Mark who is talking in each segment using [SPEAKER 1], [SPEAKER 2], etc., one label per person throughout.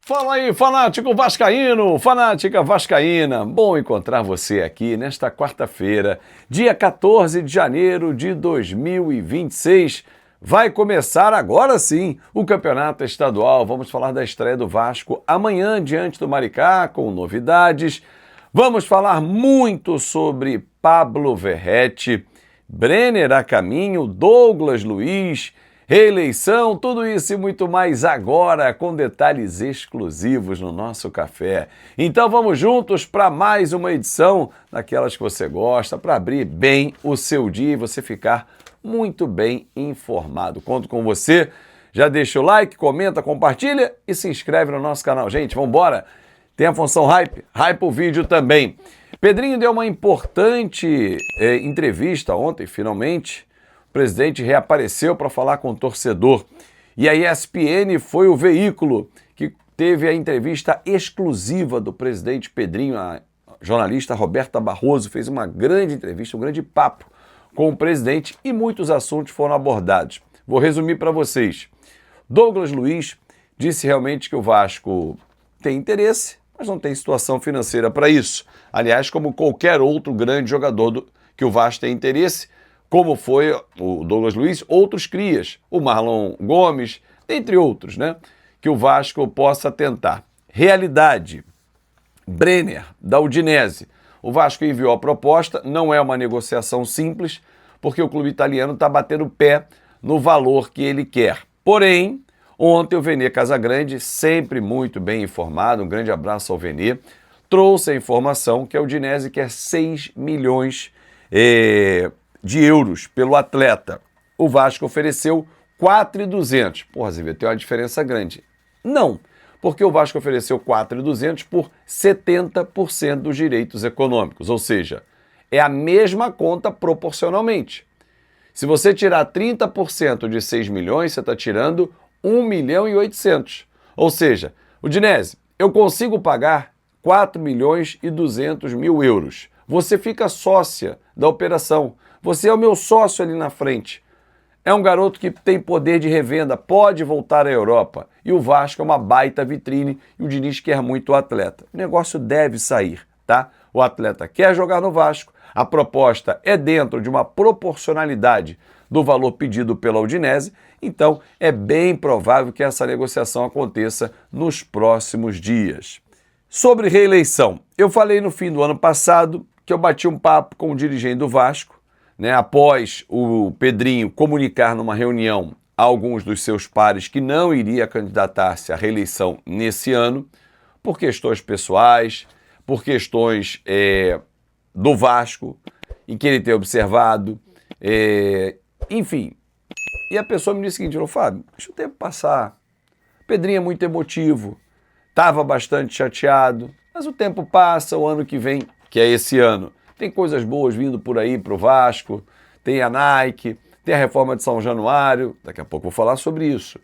[SPEAKER 1] Fala aí, fanático vascaíno, fanática vascaína. Bom encontrar você aqui nesta quarta-feira, dia 14 de janeiro de 2026. Vai começar agora sim o campeonato estadual. Vamos falar da estreia do Vasco amanhã diante do Maricá, com novidades. Vamos falar muito sobre Pablo Verratti, Brenner a caminho, Douglas Luiz, reeleição, tudo isso e muito mais agora, com detalhes exclusivos no nosso café. Então vamos juntos para mais uma edição daquelas que você gosta, para abrir bem o seu dia e você ficar muito bem informado. Conto com você, já deixa o like, comenta, compartilha e se inscreve no nosso canal. Gente, vamos embora! Tem a função hype o vídeo também. Pedrinho deu uma importante entrevista ontem, finalmente. O presidente reapareceu para falar com o torcedor. E a ESPN foi o veículo que teve a entrevista exclusiva do presidente Pedrinho. A jornalista Roberta Barroso fez uma grande entrevista, um grande papo com o presidente e muitos assuntos foram abordados. Vou resumir para vocês. Douglas Luiz disse realmente que o Vasco tem interesse, mas não tem situação financeira para isso. Aliás, como qualquer outro grande jogador que o Vasco tem interesse, como foi o Douglas Luiz, outros crias, o Marlon Gomes, entre outros, né? Que o Vasco possa tentar. Realidade, Brenner, da Udinese. O Vasco enviou a proposta, não é uma negociação simples, porque o clube italiano está batendo o pé no valor que ele quer. Porém, ontem o Vene Casagrande, sempre muito bem informado, um grande abraço ao Vene, trouxe a informação que a Udinese quer 6 milhões de euros pelo atleta. O Vasco ofereceu 4.200. Porra, Zé, tem uma diferença grande. Não, porque o Vasco ofereceu 4.200 por 70% dos direitos econômicos, ou seja, é a mesma conta proporcionalmente. Se você tirar 30% de 6 milhões, você está tirando 1.800.000. Ou seja, Udinese, eu consigo pagar 4.200.000 euros. Você fica sócia da operação. Você é o meu sócio ali na frente. É um garoto que tem poder de revenda, pode voltar à Europa. E o Vasco é uma baita vitrine e o Diniz quer muito o atleta. O negócio deve sair, tá? O atleta quer jogar no Vasco, a proposta é dentro de uma proporcionalidade do valor pedido pela Udinese, então é bem provável que essa negociação aconteça nos próximos dias. Sobre reeleição, eu falei no fim do ano passado que eu bati um papo com o dirigente do Vasco, né, após o Pedrinho comunicar numa reunião a alguns dos seus pares que não iria candidatar-se à reeleição nesse ano, por questões pessoais, por questões do Vasco, em que ele tem observado, enfim. E a pessoa me disse o seguinte: Fábio, deixa o tempo passar. Pedrinho é muito emotivo, estava bastante chateado, mas o tempo passa, o ano que vem, que é esse ano, tem coisas boas vindo por aí para o Vasco, tem a Nike, tem a reforma de São Januário, daqui a pouco vou falar sobre isso.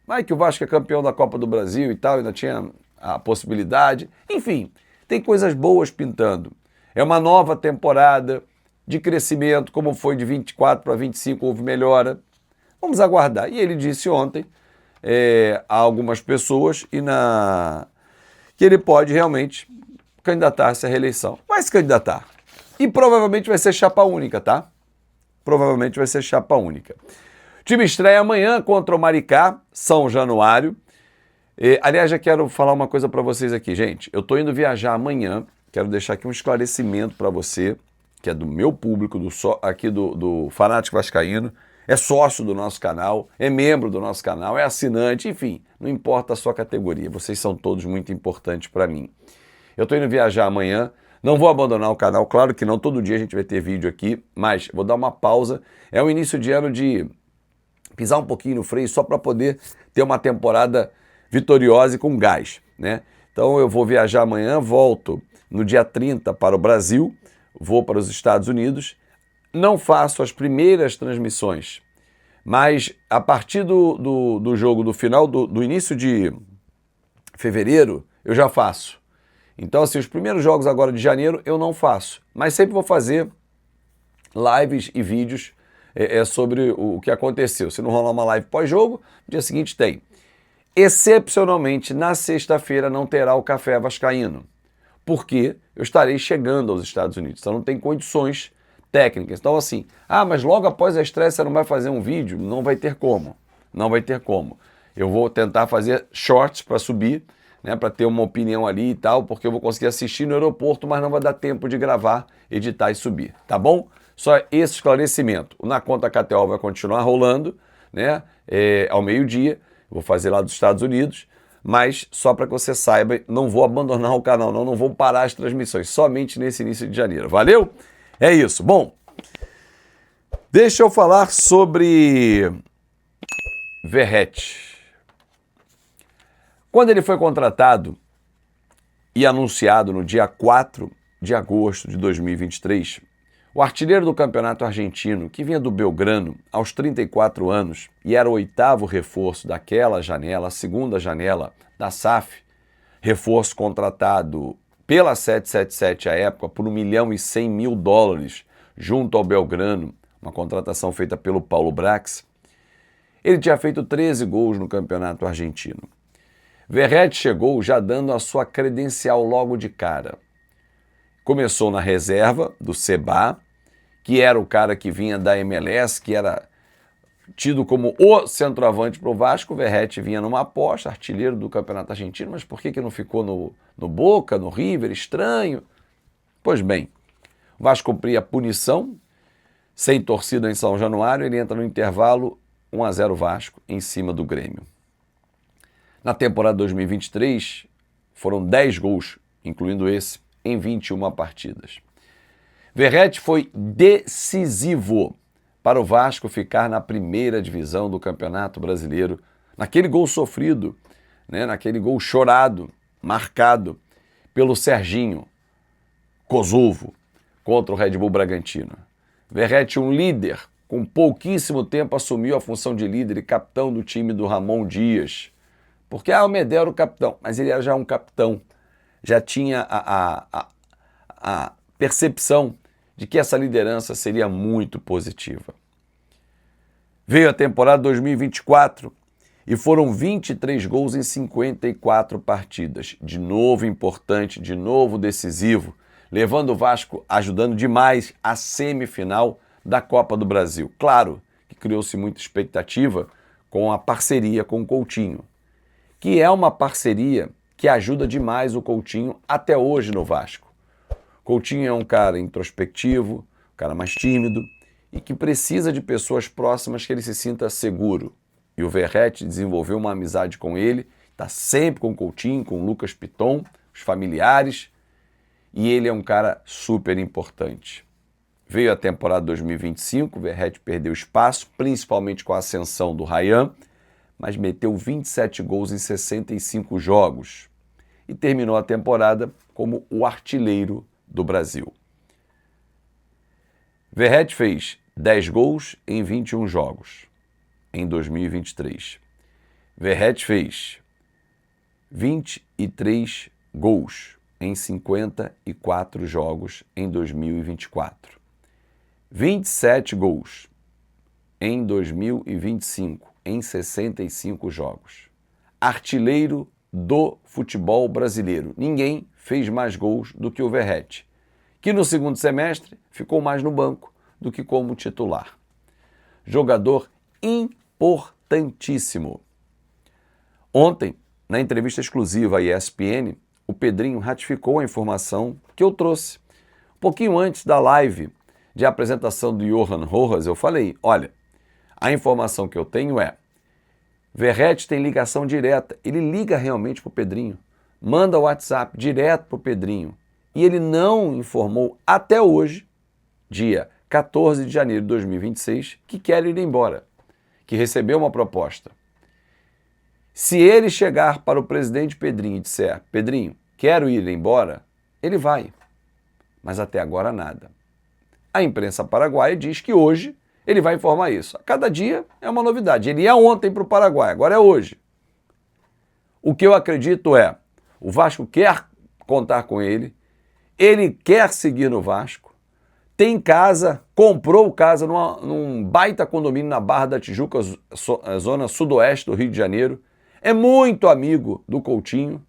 [SPEAKER 1] Vai que o Vasco é campeão da Copa do Brasil e tal, ainda tinha a possibilidade. Enfim, tem coisas boas pintando. É uma nova temporada de crescimento, como foi de 24 para 25, houve melhora. Vamos aguardar. E ele disse ontem a algumas pessoas que ele pode realmente candidatar-se à reeleição. Vai se candidatar. E provavelmente vai ser chapa única, tá? Provavelmente vai ser chapa única. O time estreia amanhã contra o Maricá, São Januário. Aliás, já quero falar uma coisa para vocês aqui, gente. Eu estou indo viajar amanhã. Quero deixar aqui um esclarecimento para você, que é do meu público, aqui do Fanático Vascaíno. É sócio do nosso canal, é membro do nosso canal, é assinante, enfim, não importa a sua categoria. Vocês são todos muito importantes para mim. Eu estou indo viajar amanhã, não vou abandonar o canal, claro que não, todo dia a gente vai ter vídeo aqui, mas vou dar uma pausa. É um início de ano de pisar um pouquinho no freio só para poder ter uma temporada vitoriosa e com gás, né? Então eu vou viajar amanhã, volto no dia 30 para o Brasil, vou para os Estados Unidos, não faço as primeiras transmissões, mas a partir do jogo do final, do início de fevereiro, eu já faço. Então, assim, os primeiros jogos agora de janeiro eu não faço, mas sempre vou fazer lives e vídeos sobre o que aconteceu. Se não rolar uma live pós-jogo, no dia seguinte tem. Excepcionalmente, na sexta-feira não terá o Café Vascaíno, porque eu estarei chegando aos Estados Unidos, então não tem condições técnicas. Então assim, mas logo após a estreia você não vai fazer um vídeo? Não vai ter como, não vai ter como. Eu vou tentar fazer shorts para subir, né, para ter uma opinião ali e tal, porque eu vou conseguir assistir no aeroporto, mas não vai dar tempo de gravar, editar e subir, tá bom? Só esse esclarecimento. O Na Conta KTO vai continuar rolando, né, ao meio-dia. Vou fazer lá dos Estados Unidos, mas só para que você saiba, não vou abandonar o canal, não vou parar as transmissões, somente nesse início de janeiro. Valeu? É isso. Bom, deixa eu falar sobre Verratti. Quando ele foi contratado e anunciado no dia 4 de agosto de 2023, o artilheiro do campeonato argentino, que vinha do Belgrano aos 34 anos e era o 8º reforço daquela janela, a segunda janela da SAF, reforço contratado pela 777 à época por $1.100.000 junto ao Belgrano, uma contratação feita pelo Paulo Brax, ele tinha feito 13 gols no campeonato argentino. Verratti chegou já dando a sua credencial logo de cara. Começou na reserva do Seba, que era o cara que vinha da MLS, que era tido como o centroavante para o Vasco. O Verratti vinha numa aposta, artilheiro do campeonato argentino, mas por que não ficou no Boca, no River? Estranho. Pois bem, o Vasco cumpria a punição, sem torcida em São Januário, ele entra no intervalo 1-0 Vasco em cima do Grêmio. Na temporada 2023, foram 10 gols, incluindo esse, em 21 partidas. Verratti foi decisivo para o Vasco ficar na primeira divisão do Campeonato Brasileiro, naquele gol sofrido, né, naquele gol chorado, marcado pelo Serginho Kosovo contra o Red Bull Bragantino. Verratti, um líder, com pouquíssimo tempo assumiu a função de líder e capitão do time do Ramon Dias. Porque o Medel era o capitão, mas ele era já um capitão, já tinha a percepção de que essa liderança seria muito positiva. Veio a temporada 2024 e foram 23 gols em 54 partidas. De novo importante, de novo decisivo, levando o Vasco, ajudando demais a semifinal da Copa do Brasil. Claro que criou-se muita expectativa com a parceria com o Coutinho, que é uma parceria que ajuda demais o Coutinho até hoje no Vasco. Coutinho é um cara introspectivo, um cara mais tímido e que precisa de pessoas próximas que ele se sinta seguro. E o Verratti desenvolveu uma amizade com ele, está sempre com o Coutinho, com o Lucas Piton, os familiares, e ele é um cara super importante. Veio a temporada 2025, o Verratti perdeu espaço, principalmente com a ascensão do Ryan, mas meteu 27 gols em 65 jogos e terminou a temporada como o artilheiro do Brasil. Verratti fez 10 gols em 21 jogos em 2023. Verratti fez 23 gols em 54 jogos em 2024. 27 gols em 2025, em 65 jogos. Artilheiro do futebol brasileiro. Ninguém fez mais gols do que o Verratti, que no segundo semestre ficou mais no banco do que como titular. Jogador importantíssimo. Ontem, na entrevista exclusiva à ESPN, o Pedrinho ratificou a informação que eu trouxe. Um pouquinho antes da live de apresentação do Johan Rojas, eu falei, olha, a informação que eu tenho é, Verratti tem ligação direta, ele liga realmente para o Pedrinho, manda o WhatsApp direto para o Pedrinho, e ele não informou até hoje, dia 14 de janeiro de 2026, que quer ir embora, que recebeu uma proposta. Se ele chegar para o presidente Pedrinho e disser, Pedrinho, quero ir embora, ele vai. Mas até agora nada. A imprensa paraguaia diz que hoje ele vai informar isso. A cada dia é uma novidade. Ele ia ontem para o Paraguai, agora é hoje. O que eu acredito é, o Vasco quer contar com ele. Ele quer seguir no Vasco. Tem casa, comprou casa num baita condomínio na Barra da Tijuca, zona sudoeste do Rio de Janeiro. É muito amigo do Coutinho,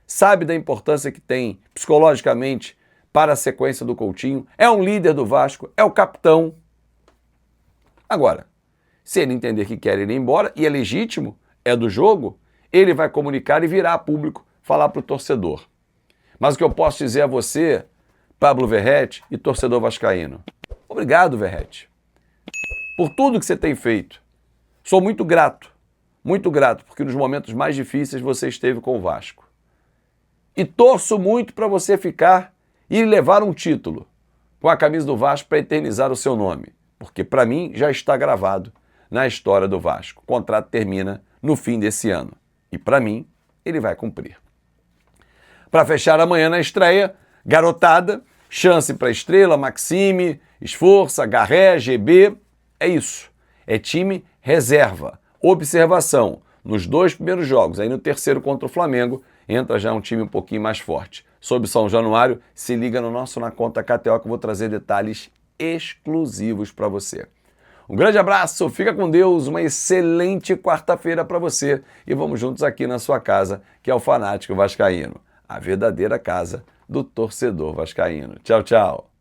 [SPEAKER 1] sabe da importância que tem psicologicamente para a sequência do Coutinho. É um líder do Vasco, é o capitão. Agora, se ele entender que quer ir embora, e é legítimo, é do jogo, ele vai comunicar e virar a público, falar para o torcedor. Mas o que eu posso dizer a você, Pablo Verrete e torcedor vascaíno, obrigado, Verrete, por tudo que você tem feito. Sou muito grato, porque nos momentos mais difíceis você esteve com o Vasco. E torço muito para você ficar e levar um título com a camisa do Vasco para eternizar o seu nome, porque para mim já está gravado na história do Vasco. O contrato termina no fim desse ano e para mim ele vai cumprir. Para fechar amanhã na estreia, garotada, chance para Estrela, Maxime, Esforça, Garré, GB, é isso. É time reserva. Observação, nos 2 primeiros jogos, aí no terceiro contra o Flamengo, entra já um time um pouquinho mais forte. Sobre São Januário, se liga no Na Conta KTO que eu vou trazer detalhes exclusivos para você. Um grande abraço, fica com Deus, uma excelente quarta-feira para você e vamos juntos aqui na sua casa, que é o Fanático Vascaíno, a verdadeira casa do torcedor vascaíno. Tchau, tchau.